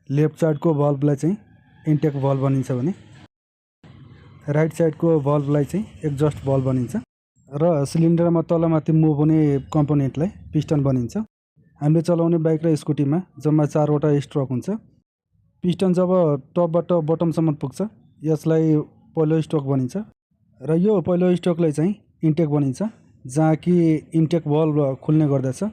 Left साइडको भल्भलाई चाहिँ intake valve भनिन्छ भने राइट साइडको भल्भलाई चाहिँ एक्जस्ट भल्भ भनिन्छ र सिलिन्डरमा तलमाथि मुभ हुने कम्पोनेन्टलाई पिस्टन भनिन्छ। हामीले चलाउने बाइक र स्कुटीमा जम्मा 4वटा स्ट्रोक हुन्छ। पिस्टन जब टपबाट बटमसम्म पुग्छ यसलाई पहिलो स्ट्रोक भनिन्छ र यो पहिलो स्ट्रोकलाई चाहिँ इन्टेक भनिन्छ, जहाँ कि इन्टेक भल्भ खुल्ने गर्दछ।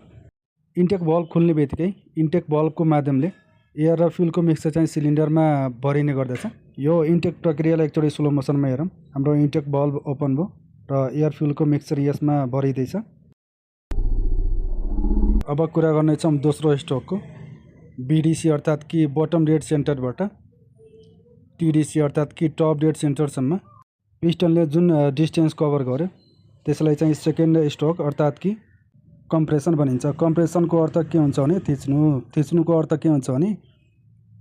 इन्टेक भल्भ खुल्ने बित्तिकै इन्टेक भल्भको माध्यमले एयर र फ्युलको मिक्सचर चाहिँ सिलिन्डरमा भरिने गर्दछ। यो इन्टेक प्रक्रियालाई एकचोटि स्लो मोसनमा हेरौँ। हाम्रो इन्टेक भल्भ ओपन भयो र एयर फ्युलको मिक्सचर यसमा भरिँदैछ। अब कुरा गर्नेछौँ दोस्रो स्ट्रोकको, बीडीसी अर्थात् कि बटम डेड सेन्टरबाट टीडीसी अर्थात् कि टप डेड सेन्टरसम्म पिस्टनले जुन डिस्टेन्स कभर गर्यो त्यसलाई चाहिँ सेकेन्ड स्ट्रोक अर्थात् कि कम्प्रेसन भनिन्छ। कम्प्रेसनको अर्थ के हुन्छ भने थिच्नुको अर्थ के हुन्छ भने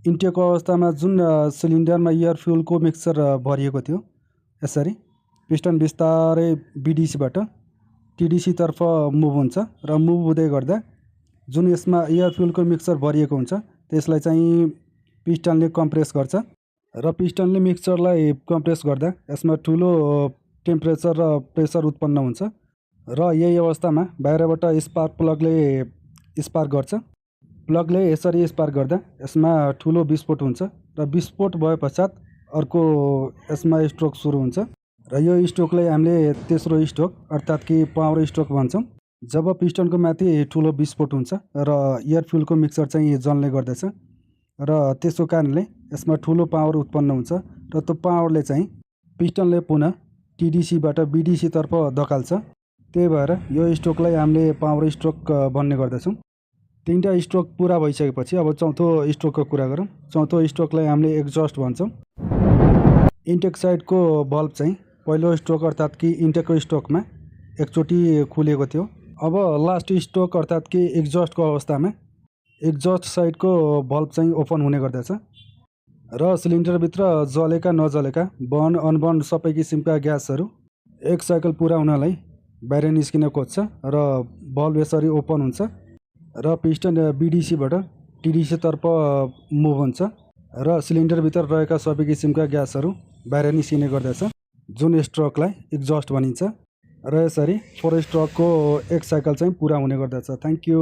इन्टेकको अवस्थामा जुन सिलिन्डरमा एयर फ्युलको मिक्सचर भरिएको थियो यसरी पिस्टन बिस्तारै बीडीसीबाट टीडीसीतर्फ मुभ हुन्छ र मुभ हुँदै गर्दा जुन यसमा एयर फ्युलको मिक्सचर भरिएको हुन्छ त्यसलाई चाहिँ पिस्टनले कम्प्रेस गर्छ र पिस्टनले मिक्सचरलाई कम्प्रेस गर्दा यसमा ठुलो टेम्परेचर र प्रेसर उत्पन्न हुन्छ र यही अवस्थामा बाहिरबाट स्पार्क प्लगले स्पार्क गर्छ। प्लगले यसरी स्पार्क गर्दा यसमा ठुलो विस्फोट हुन्छ र विस्फोट भए पश्चात अर्को यसमा स्ट्रोक सुरु हुन्छ र यो स्ट्रोकलाई हामीले तेस्रो स्ट्रोक अर्थात् कि पावर स्ट्रोक भन्छौँ। जब पिस्टनको माथि ठुलो विस्फोट हुन्छ र एयर फ्युलको मिक्सचर चाहिँ जल्ने गर्दछ र त्यसको कारणले यसमा ठुलो पावर उत्पन्न हुन्छ र त्यो पावरले चाहिँ पिस्टनले पुनः टीडीसीबाट बीडीसीतर्फ धकाल्छ। त्यही भएर यो स्ट्रोकलाई हामीले पावर स्ट्रोक भन्ने गर्दछौँ। 3टा स्ट्रोक पुरा भइसकेपछि अब चौथो स्ट्रोकको कुरा गरौँ। चौथो स्ट्रोकलाई हामीले एक्जस्ट भन्छौँ। इन्टेक साइडको भल्भ चाहिँ पहिलो स्ट्रोक अर्थात् कि इन्टेकको स्ट्रोकमा एकचोटि खुलेको थियो। अब लास्ट स्ट्रोक अर्थात् कि एक्जस्टको अवस्थामा एक्जस्ट साइडको भल्भ चाहिँ ओपन हुने गर्दछ र सिलिन्डरभित्र जलेका नजलेका बर्न अनबर्न सबै किसिमका ग्यासहरू एक साइकल पुरा हुनलाई बाहिर निस्किन खोज्छ र भल्भ यसरी ओपन हुन्छ र पिस्टन बीडीसीबाट टीडीसीतर्फ मुभ हुन्छ र सिलिन्डरभित्र रहेका सबै किसिमका ग्यासहरू बाहिर निस्किने गर्दछ, जुन स्ट्रोकलाई एक्जस्ट भनिन्छ र यसरी 4 स्ट्रोकको एक साइकल चाहिँ पुरा हुने गर्दछ। Thank you.